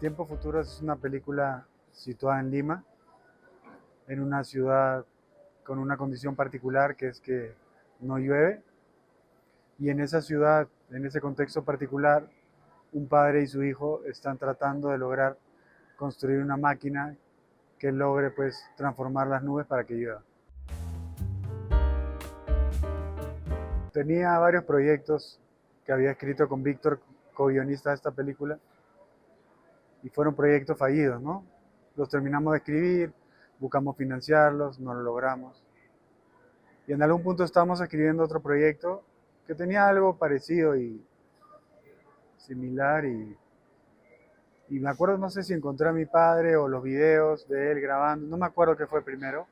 Tiempo Futuro es una película situada en Lima, en una ciudad con una condición particular que es que no llueve. Y en esa ciudad, en ese contexto particular, un padre y su hijo están tratando de lograr construir una máquina que logre pues transformar las nubes para que llueva. Tenía varios proyectos que había escrito con Víctor, co-guionista de esta película, y fueron proyectos fallidos, ¿no? Los terminamos de escribir, buscamos financiarlos, no lo logramos. Y en algún punto estábamos escribiendo otro proyecto que tenía algo parecido y similar y me acuerdo, no sé si encontré a mi padre o los videos de él grabando, no me acuerdo qué fue primero,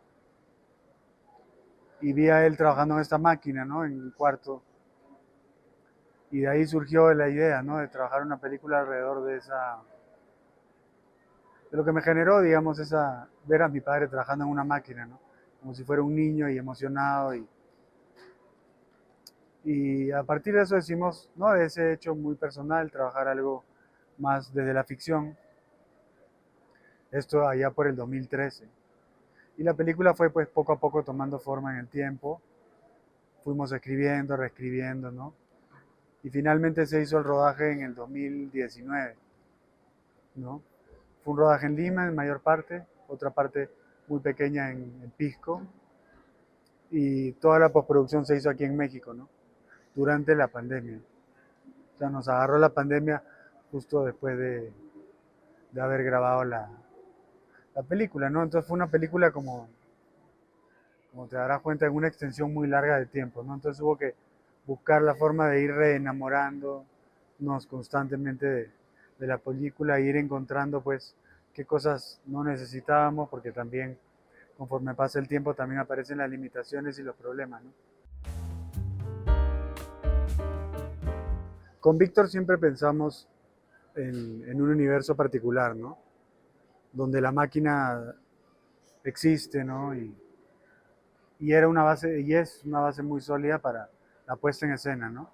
y vi a él trabajando en esta máquina, ¿no? En el cuarto. Y de ahí surgió la idea, ¿no? De trabajar una película alrededor de esa, de lo que me generó, digamos, esa, ver a mi padre trabajando en una máquina, ¿no? Como si fuera un niño y emocionado y a partir de eso decimos, ¿no? De ese hecho muy personal, trabajar algo más desde la ficción. Esto allá por el 2013. Y la película fue pues poco a poco tomando forma en el tiempo. Fuimos escribiendo, reescribiendo, ¿no? Y finalmente se hizo el rodaje en el 2019, ¿no? Fue un rodaje en Lima en mayor parte, otra parte muy pequeña en Pisco. Y toda la postproducción se hizo aquí en México, ¿no? Durante la pandemia. O sea, nos agarró la pandemia justo después de haber grabado la película, ¿no? Entonces fue una película como te darás cuenta, en una extensión muy larga de tiempo, ¿no? Entonces hubo que buscar la forma de ir reenamorándonos constantemente de la película e ir encontrando, pues, qué cosas no necesitábamos, porque también, conforme pasa el tiempo, también aparecen las limitaciones y los problemas, ¿no? Con Víctor siempre pensamos en un universo particular, ¿no? Donde la máquina existe, ¿no? Y era una base, y es una base muy sólida para la puesta en escena, ¿no?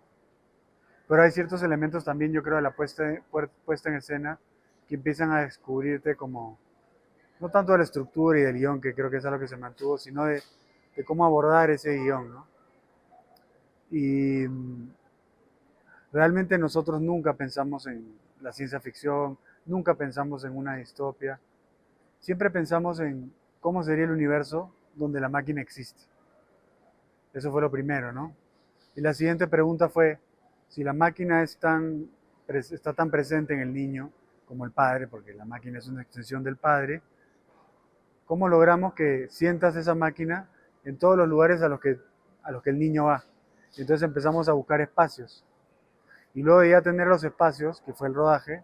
Pero hay ciertos elementos también, yo creo, de la puesta en escena que empiezan a descubrirte como, no tanto de la estructura y del guión, que creo que es algo que se mantuvo, sino de cómo abordar ese guión, ¿no? Y realmente nosotros nunca pensamos en la ciencia ficción, nunca pensamos en una distopia, siempre pensamos en cómo sería el universo donde la máquina existe. Eso fue lo primero, ¿no? Y la siguiente pregunta fue, si la máquina está tan presente en el niño como el padre, porque la máquina es una extensión del padre, ¿cómo logramos que sientas esa máquina en todos los lugares a los que el niño va? Y entonces empezamos a buscar espacios. Y luego de ya tener los espacios, que fue el rodaje,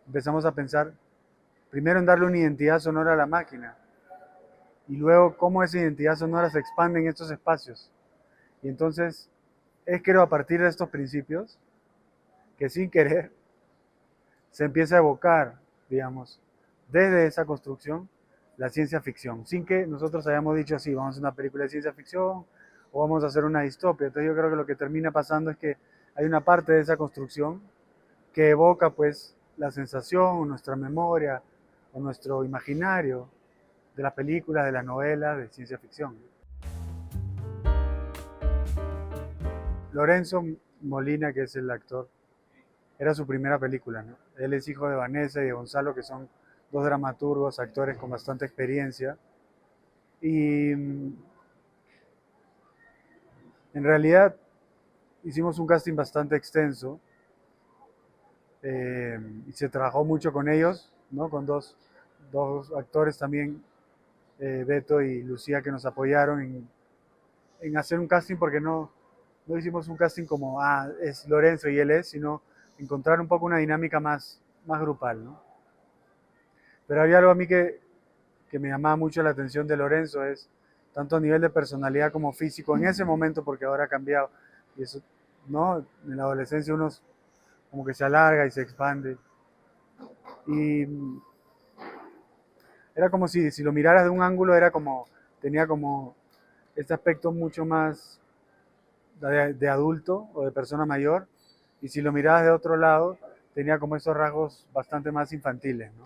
empezamos a pensar primero en darle una identidad sonora a la máquina y luego cómo esa identidad sonora se expande en estos espacios. Y entonces es creo a partir de estos principios que sin querer se empieza a evocar, digamos, desde esa construcción la ciencia ficción, sin que nosotros hayamos dicho así, vamos a hacer una película de ciencia ficción o vamos a hacer una distopia. Entonces yo creo que lo que termina pasando es que hay una parte de esa construcción que evoca pues la sensación, nuestra memoria o nuestro imaginario de las películas, de las novelas de ciencia ficción. Lorenzo Molina, que es el actor, era su primera película, ¿no? Él es hijo de Vanessa y de Gonzalo, que son dos dramaturgos, actores con bastante experiencia. Y en realidad hicimos un casting bastante extenso y se trabajó mucho con ellos, ¿no? Con dos actores también, Beto y Lucía, que nos apoyaron en hacer un casting porque no hicimos un casting como, es Lorenzo y él es, sino encontrar un poco una dinámica más grupal, ¿no? Pero había algo a mí que me llamaba mucho la atención de Lorenzo, es tanto a nivel de personalidad como físico, en ese momento, porque ahora ha cambiado, y eso, ¿no? En la adolescencia uno como que se alarga y se expande, y era como si lo miraras de un ángulo, tenía como este aspecto mucho más de adulto o de persona mayor, y si lo mirabas de otro lado, tenía como esos rasgos bastante más infantiles, ¿no?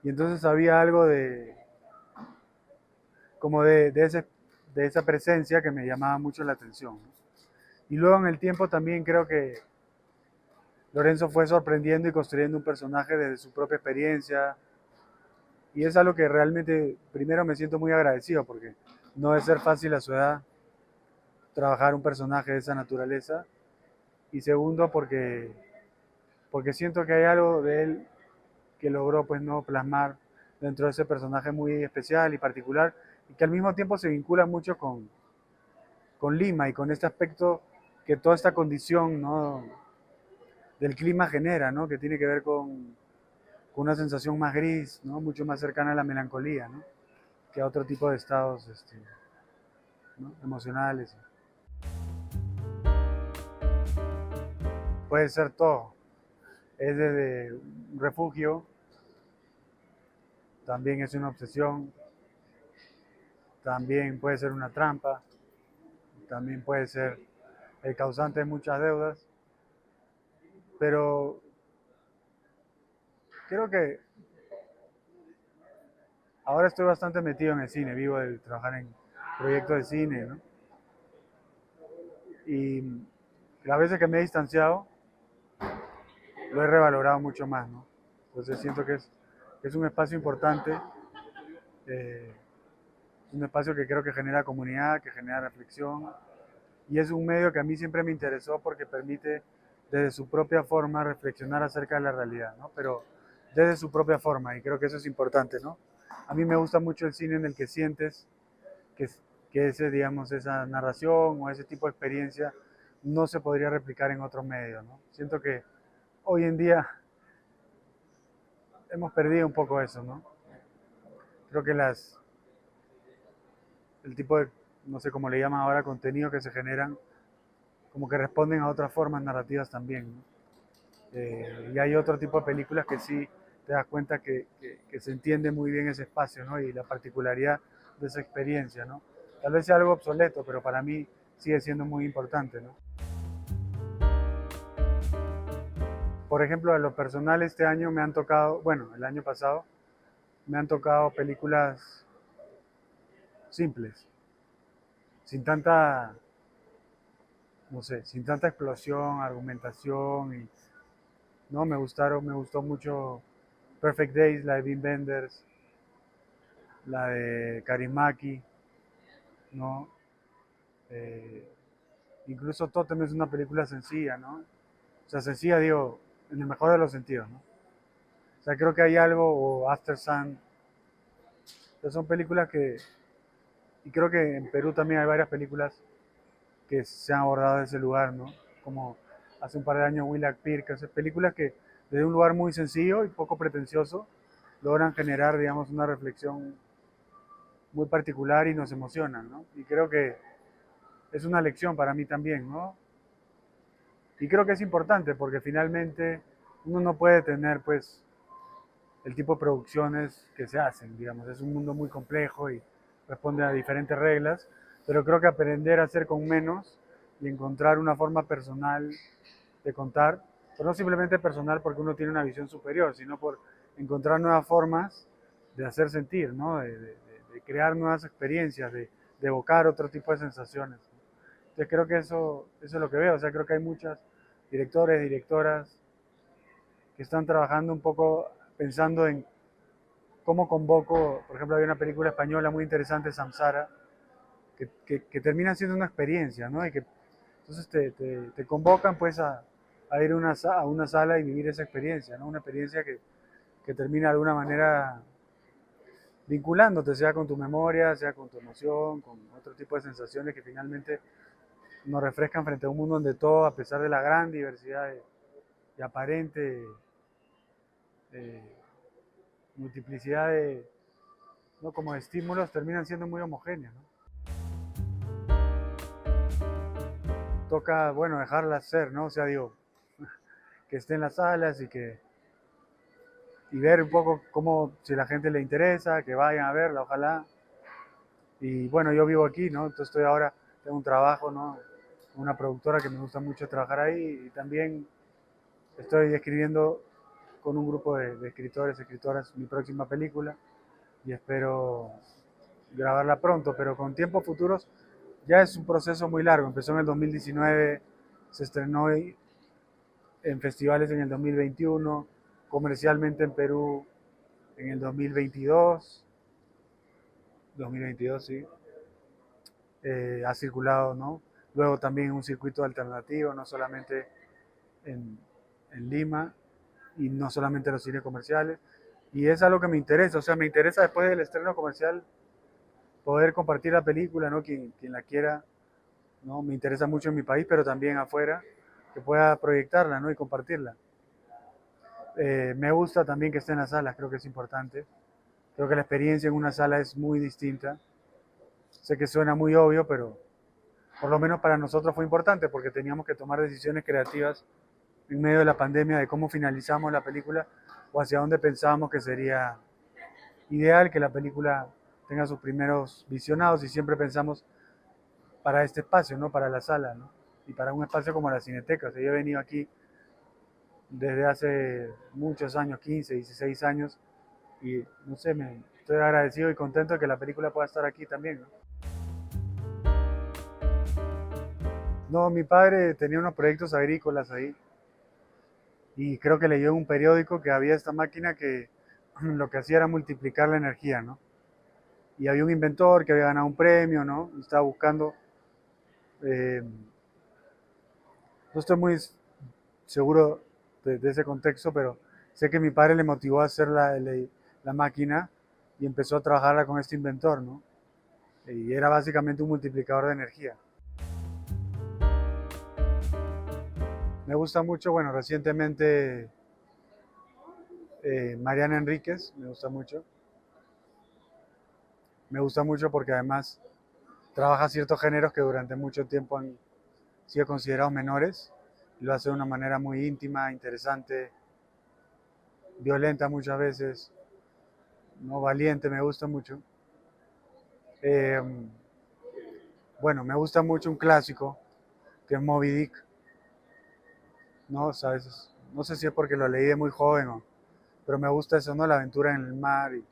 Y entonces había algo como de esa presencia que me llamaba mucho la atención, ¿no? Y luego en el tiempo también creo que Lorenzo fue sorprendiendo y construyendo un personaje desde su propia experiencia. Y es algo que realmente, primero me siento muy agradecido porque no debe ser fácil a su edad trabajar un personaje de esa naturaleza. Y segundo, porque siento que hay algo de él que logró pues no plasmar dentro de ese personaje muy especial y particular y que al mismo tiempo se vincula mucho con Lima y con este aspecto que toda esta condición, ¿no?, del clima genera, ¿no?, que tiene que ver con una sensación más gris, ¿no?, mucho más cercana a la melancolía, ¿no?, que a otro tipo de estados ¿no?, emocionales. Puede ser todo. Es desde un refugio, también es una obsesión, también puede ser una trampa, también puede ser el causante de muchas deudas, pero creo que ahora estoy bastante metido en el cine, vivo de trabajar en proyectos de cine, ¿no? Y las veces que me he distanciado, lo he revalorado mucho más, ¿no? Entonces siento que es un espacio importante, eh, un espacio que creo que genera comunidad, que genera reflexión, y es un medio que a mí siempre me interesó porque permite desde su propia forma reflexionar acerca de la realidad, ¿no? Pero desde su propia forma, y creo que eso es importante, ¿no? A mí me gusta mucho el cine en el que sientes que, que ese, digamos, esa narración o ese tipo de experiencia no se podría replicar en otro medio, ¿no? Siento que hoy en día hemos perdido un poco eso, ¿no? Creo que el tipo de, no sé cómo le llaman ahora, contenido que se generan, como que responden a otras formas narrativas también, ¿no? Y hay otro tipo de películas que sí te das cuenta que se entiende muy bien ese espacio, ¿no?, y la particularidad de esa experiencia, ¿no? Tal vez sea algo obsoleto, pero para mí sigue siendo muy importante, ¿no? Por ejemplo, a lo personal este año me han tocado, bueno, el año pasado, me han tocado películas simples, sin tanta, no sé, sin tanta explosión, argumentación, y no, me gustó mucho Perfect Days, la de Wim Wenders, la de Karimaki, ¿no? Eh, Incluso Totem es una película sencilla, ¿no? O sea, sencilla, digo, en el mejor de los sentidos, ¿no? O sea, creo que hay algo, o After Sun, que son películas que, y creo que en Perú también hay varias películas que se han abordado de ese lugar, ¿no? Como hace un par de años Willac Pearl, que hace películas que desde un lugar muy sencillo y poco pretencioso logran generar, digamos, una reflexión muy particular y nos emocionan, ¿no? Y creo que es una lección para mí también, ¿no? Y creo que es importante porque finalmente uno no puede tener, pues, el tipo de producciones que se hacen, digamos. Es un mundo muy complejo y responde a diferentes reglas, pero creo que aprender a hacer con menos y encontrar una forma personal de contar, pero no simplemente personal porque uno tiene una visión superior, sino por encontrar nuevas formas de hacer sentir, ¿no? De crear nuevas experiencias, de evocar otro tipo de sensaciones. Entonces creo que eso es lo que veo, o sea, creo que hay muchas directores, directoras que están trabajando un poco pensando en cómo convoco, por ejemplo, hay una película española muy interesante, Samsara, que termina siendo una experiencia, ¿no? Y que entonces te convocan pues a ir a una sala y vivir esa experiencia, ¿no? Una experiencia que termina de alguna manera vinculándote, sea con tu memoria, sea con tu emoción, con otro tipo de sensaciones que finalmente nos refrescan frente a un mundo donde todo, a pesar de la gran diversidad de aparente eh, multiplicidad ¿no?, como de estímulos, terminan siendo muy homogéneos, ¿no? Toca, bueno, dejarlas ser, ¿no? O sea, digo, que estén en las salas y ver un poco cómo, si a la gente le interesa, que vayan a verla, ojalá. Y bueno, yo vivo aquí, ¿no? Entonces estoy ahora, tengo un trabajo, ¿no? Una productora que me gusta mucho trabajar ahí y también Estoy escribiendo con un grupo de escritores, escritoras, mi próxima película y espero grabarla pronto, pero con tiempos futuros ya es un proceso muy largo. Empezó en el 2019, se estrenó en festivales en el 2021, comercialmente en Perú en el 2022, sí, ha circulado, ¿no? Luego también en un circuito alternativo, no solamente en, en Lima y no solamente en los cines comerciales. Y es algo que me interesa, o sea, me interesa después del estreno comercial poder compartir la película, ¿no? Quien la quiera, ¿no? Me interesa mucho en mi país, pero también afuera, que pueda proyectarla, ¿no? Y compartirla. Me gusta también que esté en las salas, creo que es importante. Creo que la experiencia en una sala es muy distinta. Sé que suena muy obvio, pero por lo menos para nosotros fue importante porque teníamos que tomar decisiones creativas en medio de la pandemia de cómo finalizamos la película o hacia dónde pensábamos que sería ideal que la película tenga sus primeros visionados y siempre pensamos para este espacio, ¿no? Para la sala, ¿no? Y para un espacio como la Cineteca. O sea, yo he venido aquí desde hace muchos años, 15, 16 años, y no sé, me estoy agradecido y contento de que la película pueda estar aquí también, ¿no? No, mi padre tenía unos proyectos agrícolas ahí y creo que leyó en un periódico que había esta máquina que lo que hacía era multiplicar la energía, ¿no? Y había un inventor que había ganado un premio, ¿no? Y estaba buscando, eh, no estoy muy seguro de ese contexto, pero sé que mi padre le motivó a hacer la máquina y empezó a trabajarla con este inventor, ¿no? Y era básicamente un multiplicador de energía. Me gusta mucho, bueno, recientemente Mariana Enríquez, me gusta mucho. Me gusta mucho porque además trabaja ciertos géneros que durante mucho tiempo han sido considerados menores. Y lo hace de una manera muy íntima, interesante, violenta muchas veces, no valiente, me gusta mucho. Eh, bueno, me gusta mucho un clásico que es Moby Dick, ¿no? ¿Sabes? No sé si es porque lo leí de muy joven, pero me gusta eso, ¿no? La aventura en el mar. Y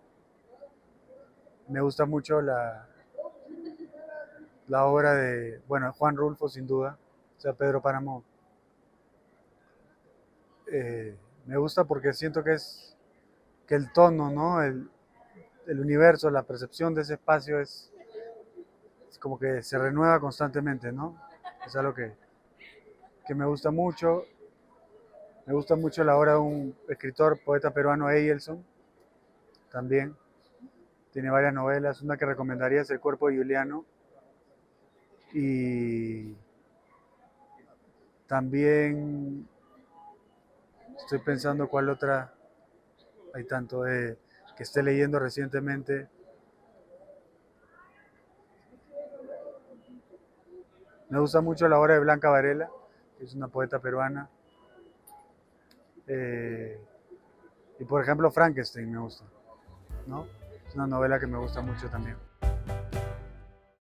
me gusta mucho la obra de, bueno, Juan Rulfo, sin duda, o sea, Pedro Páramo. Me gusta porque siento que es que el tono, ¿no? El universo, la percepción de ese espacio es como que se renueva constantemente, ¿no? Es algo que me gusta mucho. Me gusta mucho la obra de un escritor, poeta peruano, Eyelson, también. Tiene varias novelas. Una que recomendaría es El cuerpo de Juliano. Y también estoy pensando cuál otra hay tanto de que esté leyendo recientemente. Me gusta mucho la obra de Blanca Varela, que es una poeta peruana. Eh, y por ejemplo, Frankenstein me gusta, ¿no? Es una novela que me gusta mucho también.